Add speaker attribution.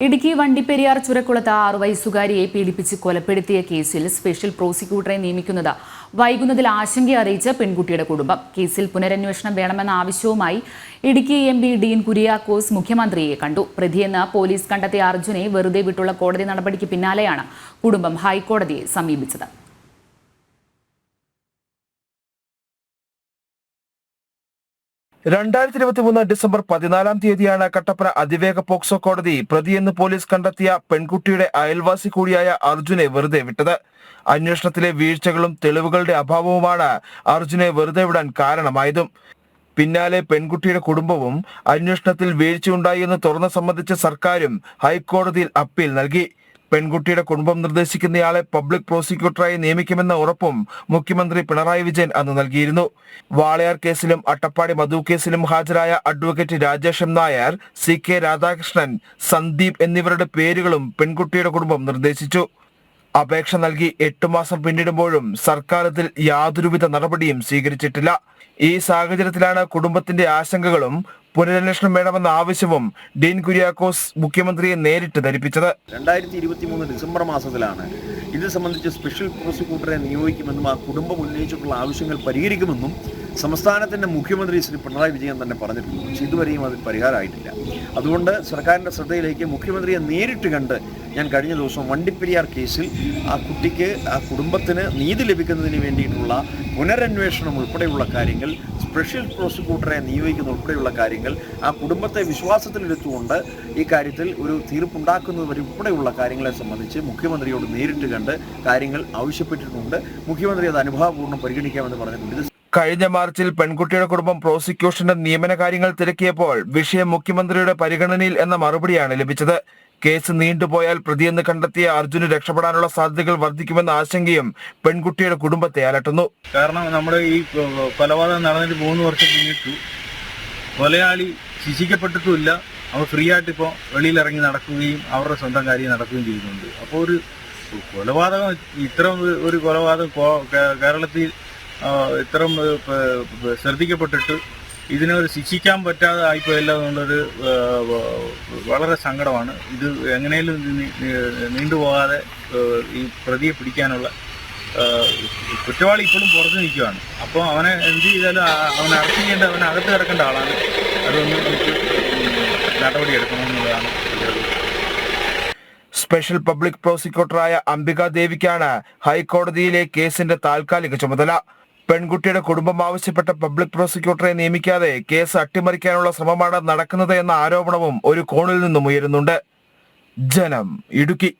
Speaker 1: ഇടുക്കി വണ്ടിപ്പെരിയാർ ചുരക്കുളത്ത് 6 വയസ്സുകാരിയെ പീഡിപ്പിച്ച് കൊലപ്പെടുത്തിയ കേസിൽ സ്പെഷ്യൽ പ്രോസിക്യൂട്ടറെ നിയമിക്കുന്നത് വൈകുന്നതിൽ ആശങ്ക അറിയിച്ച പെൺകുട്ടിയുടെ കുടുംബം. കേസിൽ പുനരന്വേഷണം വേണമെന്ന ആവശ്യവുമായി ഇടുക്കി എംപി ഡീൻ കുര്യാക്കോസ് മുഖ്യമന്ത്രിയെ കണ്ടു. പ്രതിയെന്ന് പോലീസ് കണ്ടെത്തിയ അർജുനെ വെറുതെ വിട്ടുള്ള കോടതി നടപടിക്ക് പിന്നാലെയാണ് കുടുംബം ഹൈക്കോടതിയെ സമീപിച്ചത്.
Speaker 2: 2023 ഡിസംബർ 14 കട്ടപ്പന അതിവേഗ പോക്സോ കോടതി പ്രതിയെന്ന് പോലീസ് കണ്ടെത്തിയ പെൺകുട്ടിയുടെ അയൽവാസി കൂടിയായ അർജുനെ വെറുതെ വിട്ടത്. അന്വേഷണത്തിലെ വീഴ്ചകളും തെളിവുകളുടെ അഭാവവുമാണ് അർജുനെ വെറുതെ വിടാൻ കാരണമായതും. പിന്നാലെ പെൺകുട്ടിയുടെ കുടുംബവും അന്വേഷണത്തിൽ വീഴ്ചയുണ്ടായി എന്ന് തുറന്നു സമ്മതിച്ച സർക്കാരും ഹൈക്കോടതിയിൽ അപ്പീൽ നൽകി. പെൺകുട്ടിയുടെ കുടുംബം നിർദ്ദേശിക്കുന്നയാളെ പബ്ലിക് പ്രോസിക്യൂട്ടറായി നിയമിക്കുമെന്ന ഉറപ്പും മുഖ്യമന്ത്രി പിണറായി വിജയൻ അന്ന് നൽകിയിരുന്നു. വാളയാർ കേസിലും അട്ടപ്പാടി മധു കേസിലും ഹാജരായ advocate Rajesh M Nair, CK Radhakrishnan, Sandeep എന്നിവരുടെ പേരുകളും പെൺകുട്ടിയുടെ കുടുംബം നിർദ്ദേശിച്ചു. അപേക്ഷ നൽകി 8 മാസം പിന്നിടുമ്പോഴും സർക്കാർ ഇതിൽ യാതൊരുവിധ നടപടിയും സ്വീകരിച്ചിട്ടില്ല. ഈ സാഹചര്യത്തിലാണ് കുടുംബത്തിന്റെ ആശങ്കകളും പുനരന്വേഷണം വേണമെന്ന ആവശ്യവും ഡീൻ കുര്യാക്കോസ് മുഖ്യമന്ത്രിയെ നേരിട്ട് ധരിപ്പിച്ചത്.
Speaker 3: 2023 ഡിസംബർ മാസത്തിലാണ് ഇത് സംബന്ധിച്ച് സ്പെഷ്യൽ പ്രോസിക്യൂട്ടറെ നിയോഗിക്കുമെന്നും ആ കുടുംബം ഉന്നയിച്ചിട്ടുള്ള ആവശ്യങ്ങൾ പരിഹരിക്കുമെന്നും സംസ്ഥാനത്തിന്റെ മുഖ്യമന്ത്രി ശ്രീ പിണറായി വിജയൻ തന്നെ പറഞ്ഞിട്ടുണ്ട്. പക്ഷേ ഇതുവരെയും അതിൽ പരിഹാരമായിട്ടില്ല. അതുകൊണ്ട് സർക്കാരിന്റെ ശ്രദ്ധയിലേക്ക് മുഖ്യമന്ത്രിയെ നേരിട്ട് കണ്ട് ഞാൻ കഴിഞ്ഞ ദിവസം വണ്ടിപ്പെരിയാർ കേസിൽ ആ കുട്ടിക്ക്, ആ കുടുംബത്തിന് നീതി ലഭിക്കുന്നതിന് വേണ്ടിയിട്ടുള്ള പുനരന്വേഷണം ഉൾപ്പെടെയുള്ള കാര്യങ്ങൾ, സ്പെഷ്യൽ പ്രോസിക്യൂട്ടറെ നിയോഗിക്കുന്ന ഉൾപ്പെടെയുള്ള കാര്യങ്ങൾ, ആ കുടുംബത്തെ വിശ്വാസത്തിലെടുത്തുകൊണ്ട് ഈ കാര്യത്തിൽ ഒരു തീർപ്പുണ്ടാക്കുന്നതുവരെ ഉൾപ്പെടെയുള്ള കാര്യങ്ങളെ സംബന്ധിച്ച് മുഖ്യമന്ത്രിയോട് നേരിട്ട് കണ്ട് കാര്യങ്ങൾ ആവശ്യപ്പെട്ടിട്ടുണ്ട്. മുഖ്യമന്ത്രി അത് അനുഭാവപൂർണ്ണം പരിഗണിക്കാമെന്ന് പറഞ്ഞിട്ടുണ്ട്.
Speaker 2: കഴിഞ്ഞ മാർച്ചിൽ പെൺകുട്ടിയുടെ കുടുംബം പ്രോസിക്യൂഷന്റെ നിയമന കാര്യങ്ങൾ തിരക്കിയപ്പോൾ വിഷയം മുഖ്യമന്ത്രിയുടെ പരിഗണനയിൽ എന്ന മറുപടിയാണ് ലഭിച്ചത്. കേസ് നീണ്ടുപോയാൽ പ്രതിയെന്ന് കണ്ടെത്തിയ അർജുന് രക്ഷപ്പെടാനുള്ള സാധ്യതകൾ വർദ്ധിക്കുമെന്ന ആശങ്കയും പെൺകുട്ടിയുടെ കുടുംബത്തെ അലട്ടുന്നു.
Speaker 4: കാരണം നമ്മുടെ ഈ കൊലപാതകം നടന്നിട്ട് 3 വർഷം പിന്നിട്ടു. കൊലയാളി ശിക്ഷിക്കപ്പെട്ടിട്ടുമില്ല. അവർ ഫ്രീ ആയിട്ട് ഇപ്പോൾ വെളിയിലിറങ്ങി നടക്കുകയും അവരുടെ സ്വന്തം കാര്യം നടക്കുകയും ചെയ്യുന്നുണ്ട്. അപ്പോൾ ഒരു കൊലപാതകം, ഇത്തരം ഒരു കൊലപാതകം കേരളത്തിൽ ഇത്തരം ശ്രദ്ധിക്കപ്പെട്ടിട്ട് ഇതിനൊരു ശിക്ഷിക്കാൻ പറ്റാതെ ആയിപ്പോയല്ല എന്നുള്ളൊരു വളരെ സങ്കടമാണ്. ഇത് എങ്ങനെയും നീണ്ടുപോകാതെ ഈ പ്രതിയെ പിടിക്കാനുള്ള കുറ്റവാളി ഇപ്പോഴും പുറത്തു നിൽക്കുകയാണ്. അപ്പോൾ അവനെ എന്ത് ചെയ്താലും അവനെ അറസ്റ്റ് ചെയ്യേണ്ട, അവനെ അകത്ത് കിടക്കേണ്ട ആളാണ്. അതൊന്നും നടപടിയെടുക്കണമെന്നുള്ളതാണ്.
Speaker 2: സ്പെഷ്യൽ പബ്ലിക് പ്രോസിക്യൂട്ടറായ അംബിക ദേവിക്കാണ് ഹൈക്കോടതിയിലെ കേസിന്റെ താൽക്കാലിക ചുമതല. പെൺകുട്ടിയുടെ കുടുംബം ആവശ്യപ്പെട്ട പബ്ലിക് പ്രോസിക്യൂട്ടറെ നിയമിക്കാതെ കേസ് അട്ടിമറിക്കാനുള്ള ശ്രമമാണ് നടക്കുന്നത് എന്ന ആരോപണവും ഒരു കോണിൽ നിന്നും ഉയരുന്നുണ്ട്. ജനം, ഇടുക്കി.